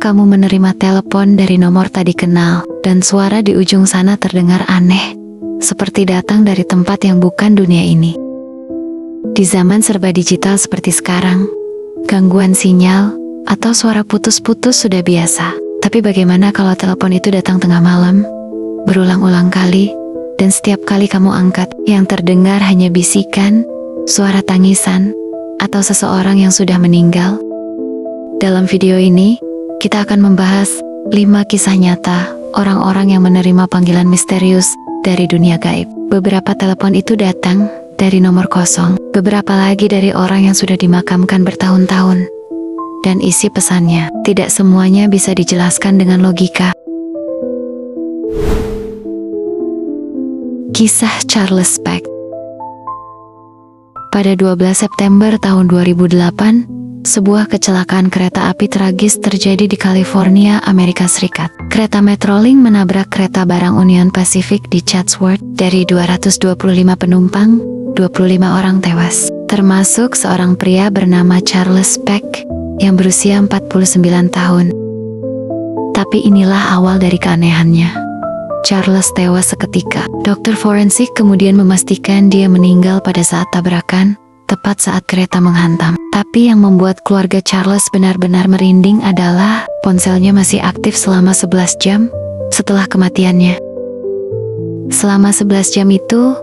kamu menerima telepon dari nomor tak dikenal, dan suara di ujung sana terdengar aneh, seperti datang dari tempat yang bukan dunia ini. Di zaman serba digital seperti sekarang, gangguan sinyal atau suara putus-putus sudah biasa. Tapi bagaimana kalau telepon itu datang tengah malam, berulang-ulang kali, dan setiap kali kamu angkat, yang terdengar hanya bisikan, suara tangisan, atau seseorang yang sudah meninggal? Dalam video ini, kita akan membahas 5 kisah nyata orang-orang yang menerima panggilan misterius dari dunia gaib. Beberapa telepon itu datang dari nomor kosong, beberapa lagi dari orang yang sudah dimakamkan bertahun-tahun. Dan isi pesannya, tidak semuanya bisa dijelaskan dengan logika. Kisah Charles Peck. Pada 12 September tahun 2008, sebuah kecelakaan kereta api tragis terjadi di California, Amerika Serikat. Kereta Metrolink menabrak kereta barang Union Pacific di Chatsworth. Dari 225 penumpang, 25 orang tewas, termasuk seorang pria bernama Charles Peck yang berusia 49 tahun. Tapi inilah awal dari keanehannya. Charles tewas seketika. Dokter forensik kemudian memastikan dia meninggal pada saat tabrakan, tepat saat kereta menghantam. Tapi yang membuat keluarga Charles benar-benar merinding adalah ponselnya masih aktif selama 11 jam setelah kematiannya. Selama 11 jam itu,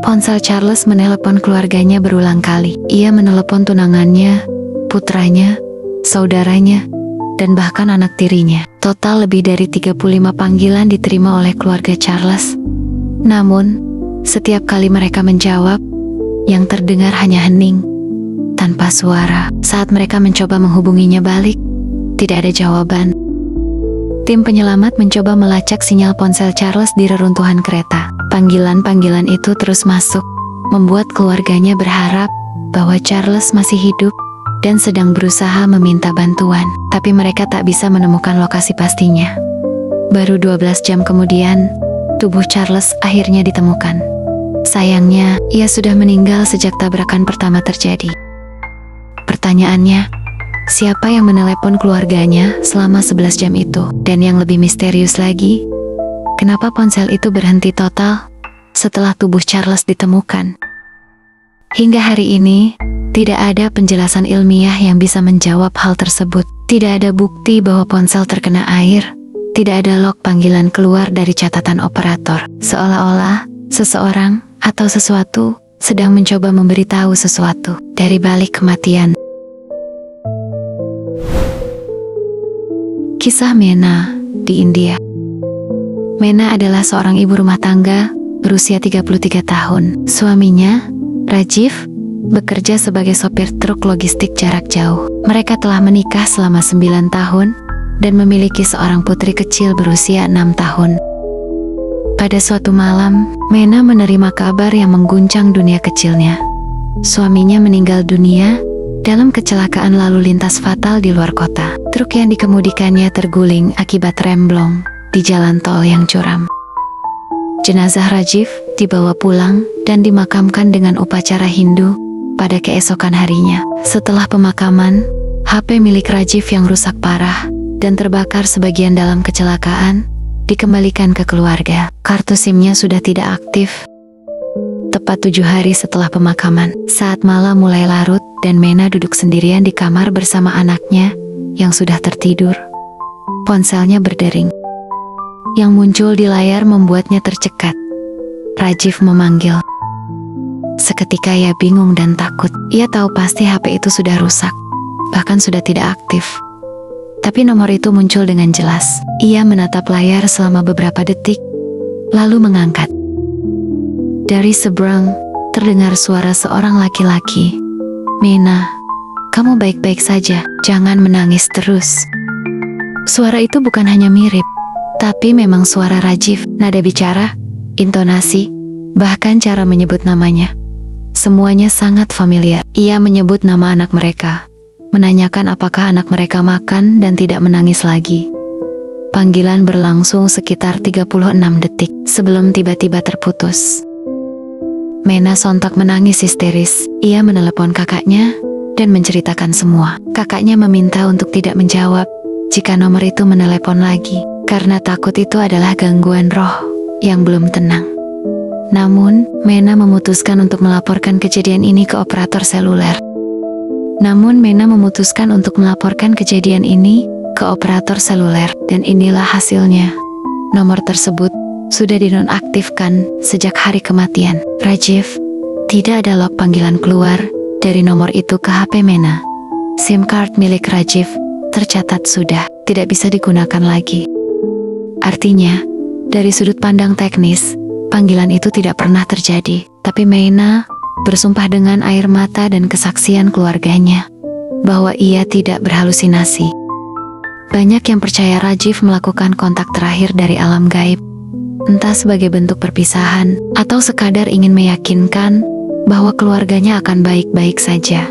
ponsel Charles menelepon keluarganya berulang kali. Ia menelepon tunangannya, putranya, saudaranya, dan bahkan anak tirinya. Total lebih dari 35 panggilan diterima oleh keluarga Charles. Namun, setiap kali mereka menjawab, yang terdengar hanya hening, tanpa suara. Saat mereka mencoba menghubunginya balik, tidak ada jawaban. Tim penyelamat mencoba melacak sinyal ponsel Charles di reruntuhan kereta. Panggilan-panggilan itu terus masuk, membuat keluarganya berharap bahwa Charles masih hidup dan sedang berusaha meminta bantuan. Tapi mereka tak bisa menemukan lokasi pastinya. Baru 12 jam kemudian, tubuh Charles akhirnya ditemukan. Sayangnya, ia sudah meninggal sejak tabrakan pertama terjadi. Pertanyaannya, siapa yang menelepon keluarganya selama 11 jam itu? Dan yang lebih misterius lagi, kenapa ponsel itu berhenti total setelah tubuh Charles ditemukan? Hingga hari ini, tidak ada penjelasan ilmiah yang bisa menjawab hal tersebut. Tidak ada bukti bahwa ponsel terkena air, tidak ada log panggilan keluar dari catatan operator. Seolah-olah seseorang atau sesuatu sedang mencoba memberitahu sesuatu dari balik kematian. Kisah Meena di India. Meena adalah seorang ibu rumah tangga berusia 33 tahun. Suaminya, Rajiv, bekerja sebagai sopir truk logistik jarak jauh. Mereka telah menikah selama 9 tahun dan memiliki seorang putri kecil berusia 6 tahun. Pada suatu malam, Meena menerima kabar yang mengguncang dunia kecilnya. Suaminya meninggal dunia dalam kecelakaan lalu lintas fatal di luar kota. Truk yang dikemudikannya terguling akibat remblong di jalan tol yang curam. Jenazah Rajiv dibawa pulang dan dimakamkan dengan upacara Hindu pada keesokan harinya. Setelah pemakaman, HP milik Rajiv yang rusak parah dan terbakar sebagian dalam kecelakaan dikembalikan ke keluarga. Kartu SIM-nya sudah tidak aktif. Tepat 7 hari setelah pemakaman, saat malam mulai larut dan Meena duduk sendirian di kamar bersama anaknya yang sudah tertidur, ponselnya berdering. Yang muncul di layar membuatnya tercekat. Rajiv memanggil. Seketika ia bingung dan takut. Ia tahu pasti HP itu sudah rusak, bahkan sudah tidak aktif. Tapi nomor itu muncul dengan jelas. Ia menatap layar selama beberapa detik, lalu mengangkat. Dari seberang, terdengar suara seorang laki-laki. "Meena, kamu baik-baik saja, jangan menangis terus." Suara itu bukan hanya mirip, tapi memang suara Rajiv. Nada bicara, intonasi, bahkan cara menyebut namanya. Semuanya sangat familiar. Ia menyebut nama anak mereka, menanyakan apakah anak mereka makan dan tidak menangis lagi. Panggilan berlangsung sekitar 36 detik sebelum tiba-tiba terputus. Meena sontak menangis histeris. Ia menelepon kakaknya dan menceritakan semua. Kakaknya meminta untuk tidak menjawab, jika nomor itu menelepon lagi, karena takut itu adalah gangguan roh yang belum tenang. Namun, Mena memutuskan untuk melaporkan kejadian ini ke operator seluler. Dan inilah hasilnya. Nomor tersebut sudah dinonaktifkan sejak hari kematian Rajiv. Tidak ada log panggilan keluar dari nomor itu ke HP Mena. SIM card milik Rajiv tercatat sudah tidak bisa digunakan lagi. Artinya, dari sudut pandang teknis, panggilan itu tidak pernah terjadi. Tapi Mena bersumpah dengan air mata dan kesaksian keluarganya bahwa ia tidak berhalusinasi. Banyak yang percaya Rajiv melakukan kontak terakhir dari alam gaib, entah sebagai bentuk perpisahan atau sekadar ingin meyakinkan bahwa keluarganya akan baik-baik saja.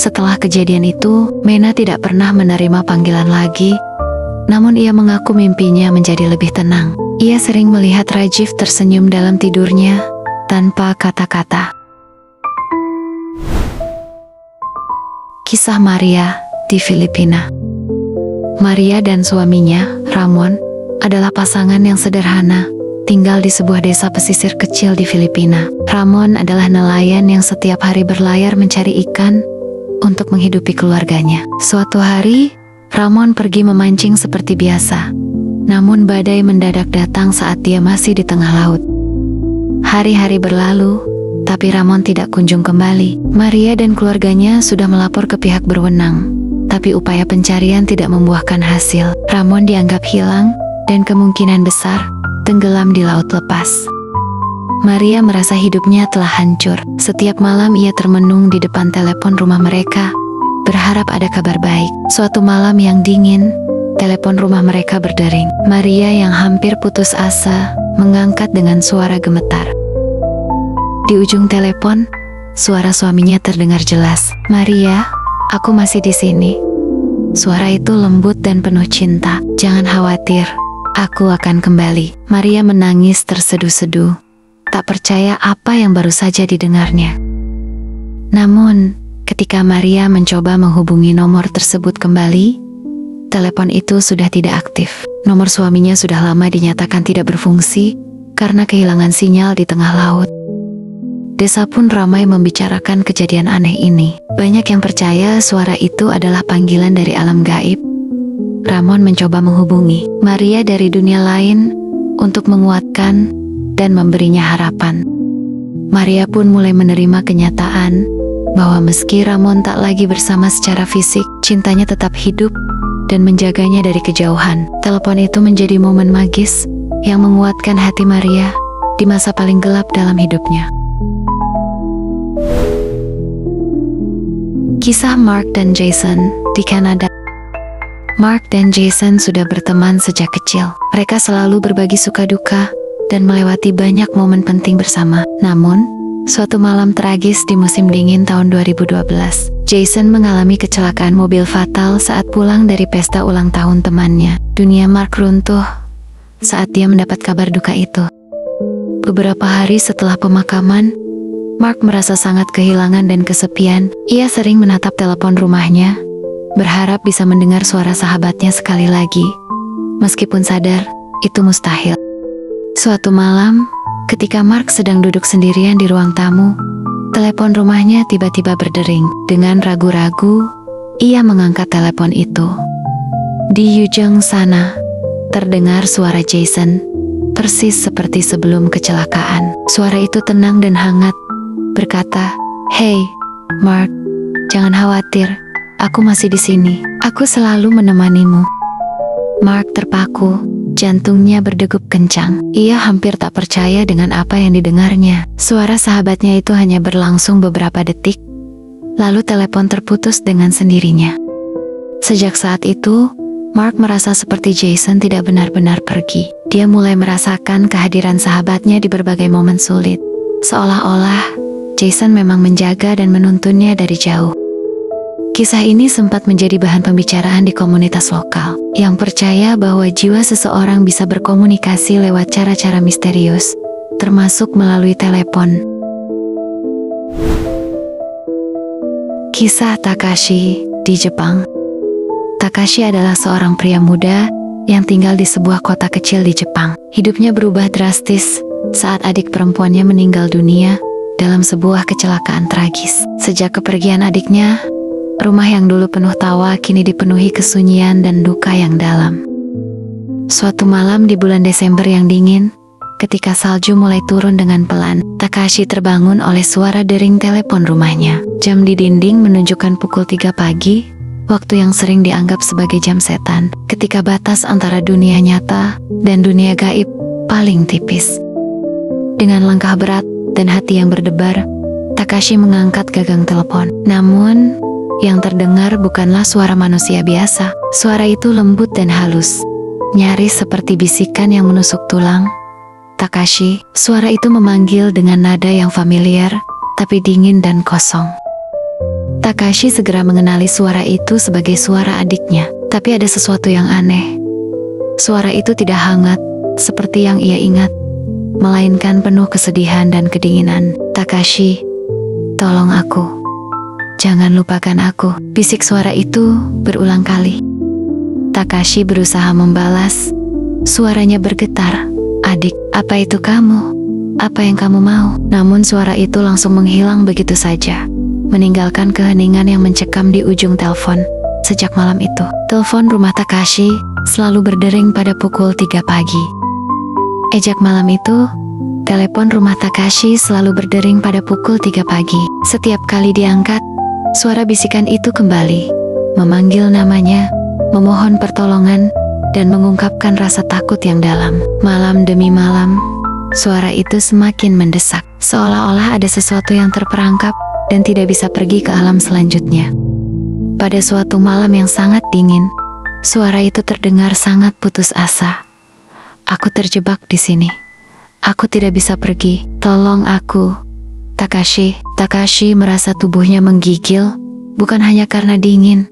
Setelah kejadian itu, Mena tidak pernah menerima panggilan lagi, namun ia mengaku mimpinya menjadi lebih tenang. Ia sering melihat Rajiv tersenyum dalam tidurnya tanpa kata-kata. Kisah Maria di Filipina. Maria dan suaminya, Ramon, adalah pasangan yang sederhana, tinggal di sebuah desa pesisir kecil di Filipina. Ramon adalah nelayan yang setiap hari berlayar mencari ikan untuk menghidupi keluarganya. Suatu hari, Ramon pergi memancing seperti biasa. Namun badai mendadak datang saat dia masih di tengah laut. Hari-hari berlalu, tapi Ramon tidak kunjung kembali. Maria dan keluarganya sudah melapor ke pihak berwenang, tapi upaya pencarian tidak membuahkan hasil. Ramon dianggap hilang dan kemungkinan besar tenggelam di laut lepas. Maria merasa hidupnya telah hancur. Setiap malam ia termenung di depan telepon rumah mereka, berharap ada kabar baik. Suatu malam yang dingin, telepon rumah mereka berdering. Maria yang hampir putus asa mengangkat dengan suara gemetar. Di ujung telepon, suara suaminya terdengar jelas. "Maria, aku masih di sini." Suara itu lembut dan penuh cinta. "Jangan khawatir, aku akan kembali." Maria menangis terseduh-seduh, tak percaya apa yang baru saja didengarnya. Namun, ketika Maria mencoba menghubungi nomor tersebut kembali, telepon itu sudah tidak aktif. Nomor suaminya sudah lama dinyatakan tidak berfungsi karena kehilangan sinyal di tengah laut. Desa pun ramai membicarakan kejadian aneh ini. Banyak yang percaya suara itu adalah panggilan dari alam gaib. Ramon mencoba menghubungi Maria dari dunia lain untuk menguatkan dan memberinya harapan. Maria pun mulai menerima kenyataan bahwa meski Ramon tak lagi bersama secara fisik, cintanya tetap hidup dan menjaganya dari kejauhan. Telepon itu menjadi momen magis yang menguatkan hati Maria di masa paling gelap dalam hidupnya. Kisah Mark dan Jason di Kanada. Mark dan Jason sudah berteman sejak kecil. Mereka selalu berbagi suka duka dan melewati banyak momen penting bersama. Namun, suatu malam tragis di musim dingin tahun 2012, Jason mengalami kecelakaan mobil fatal saat pulang dari pesta ulang tahun temannya. Dunia Mark runtuh saat dia mendapat kabar duka itu. Beberapa hari setelah pemakaman, Mark merasa sangat kehilangan dan kesepian. Ia sering menatap telepon rumahnya, berharap bisa mendengar suara sahabatnya sekali lagi, meskipun sadar itu mustahil. Suatu malam, ketika Mark sedang duduk sendirian di ruang tamu, telepon rumahnya tiba-tiba berdering. Dengan ragu-ragu, ia mengangkat telepon itu. Di ujung sana, terdengar suara Jason, persis seperti sebelum kecelakaan. Suara itu tenang dan hangat, berkata, "Hey, Mark, jangan khawatir, aku masih di sini. Aku selalu menemanimu." Mark terpaku, jantungnya berdegup kencang. Ia hampir tak percaya dengan apa yang didengarnya. Suara sahabatnya itu hanya berlangsung beberapa detik, lalu telepon terputus dengan sendirinya. Sejak saat itu, Mark merasa seperti Jason tidak benar-benar pergi. Dia mulai merasakan kehadiran sahabatnya di berbagai momen sulit, seolah-olah Jason memang menjaga dan menuntunnya dari jauh. Kisah ini sempat menjadi bahan pembicaraan di komunitas lokal, yang percaya bahwa jiwa seseorang bisa berkomunikasi lewat cara-cara misterius, termasuk melalui telepon. Kisah Takashi di Jepang. Takashi adalah seorang pria muda yang tinggal di sebuah kota kecil di Jepang. Hidupnya berubah drastis saat adik perempuannya meninggal dunia dalam sebuah kecelakaan tragis. Sejak kepergian adiknya, rumah yang dulu penuh tawa kini dipenuhi kesunyian dan duka yang dalam. Suatu malam di bulan Desember yang dingin, ketika salju mulai turun dengan pelan, Takashi terbangun oleh suara dering telepon rumahnya. Jam di dinding menunjukkan pukul 3 pagi, waktu yang sering dianggap sebagai jam setan, ketika batas antara dunia nyata dan dunia gaib paling tipis. Dengan langkah berat dan hati yang berdebar, Takashi mengangkat gagang telepon. Namun, yang terdengar bukanlah suara manusia biasa. Suara itu lembut dan halus, nyaris seperti bisikan yang menusuk tulang. Takashi, suara itu memanggil dengan nada yang familiar, tapi dingin dan kosong. Takashi segera mengenali suara itu sebagai suara adiknya. Tapi ada sesuatu yang aneh. Suara itu tidak hangat, seperti yang ia ingat, melainkan penuh kesedihan dan kedinginan. Takashi, tolong aku. Jangan lupakan aku, bisik suara itu berulang kali. Takashi berusaha membalas. Suaranya bergetar. Adik, apa itu kamu? Apa yang kamu mau? Namun suara itu langsung menghilang begitu saja, meninggalkan keheningan yang mencekam di ujung telepon. Sejak malam itu, telepon rumah Takashi selalu berdering pada pukul 3 pagi. Sejak malam itu, telepon rumah Takashi selalu berdering pada pukul 3 pagi. Setiap kali diangkat, suara bisikan itu kembali, memanggil namanya, memohon pertolongan, dan mengungkapkan rasa takut yang dalam. Malam demi malam, suara itu semakin mendesak, seolah-olah ada sesuatu yang terperangkap dan tidak bisa pergi ke alam selanjutnya. Pada suatu malam yang sangat dingin, suara itu terdengar sangat putus asa. Aku terjebak di sini. Aku tidak bisa pergi. Tolong aku. Takashi merasa tubuhnya menggigil, bukan hanya karena dingin,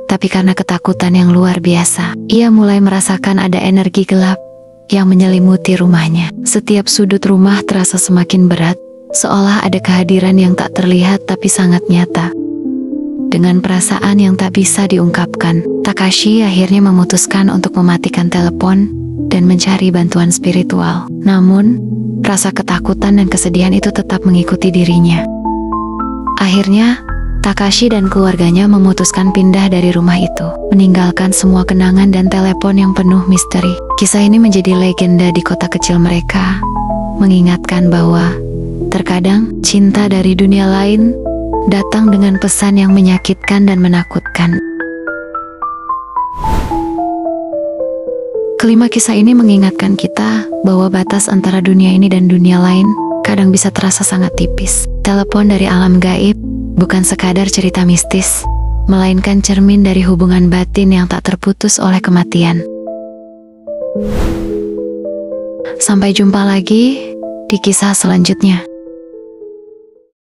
tapi karena ketakutan yang luar biasa. Ia mulai merasakan ada energi gelap yang menyelimuti rumahnya. Setiap sudut rumah terasa semakin berat, seolah ada kehadiran yang tak terlihat tapi sangat nyata. Dengan perasaan yang tak bisa diungkapkan, Takashi akhirnya memutuskan untuk mematikan telepon dan mencari bantuan spiritual. Namun, rasa ketakutan dan kesedihan itu tetap mengikuti dirinya. Akhirnya, Takashi dan keluarganya memutuskan pindah dari rumah itu, meninggalkan semua kenangan dan telepon yang penuh misteri. Kisah ini menjadi legenda di kota kecil mereka, mengingatkan bahwa terkadang cinta dari dunia lain datang dengan pesan yang menyakitkan dan menakutkan. Kelima kisah ini mengingatkan kita bahwa batas antara dunia ini dan dunia lain kadang bisa terasa sangat tipis. Telepon dari alam gaib bukan sekadar cerita mistis, melainkan cermin dari hubungan batin yang tak terputus oleh kematian. Sampai jumpa lagi di kisah selanjutnya.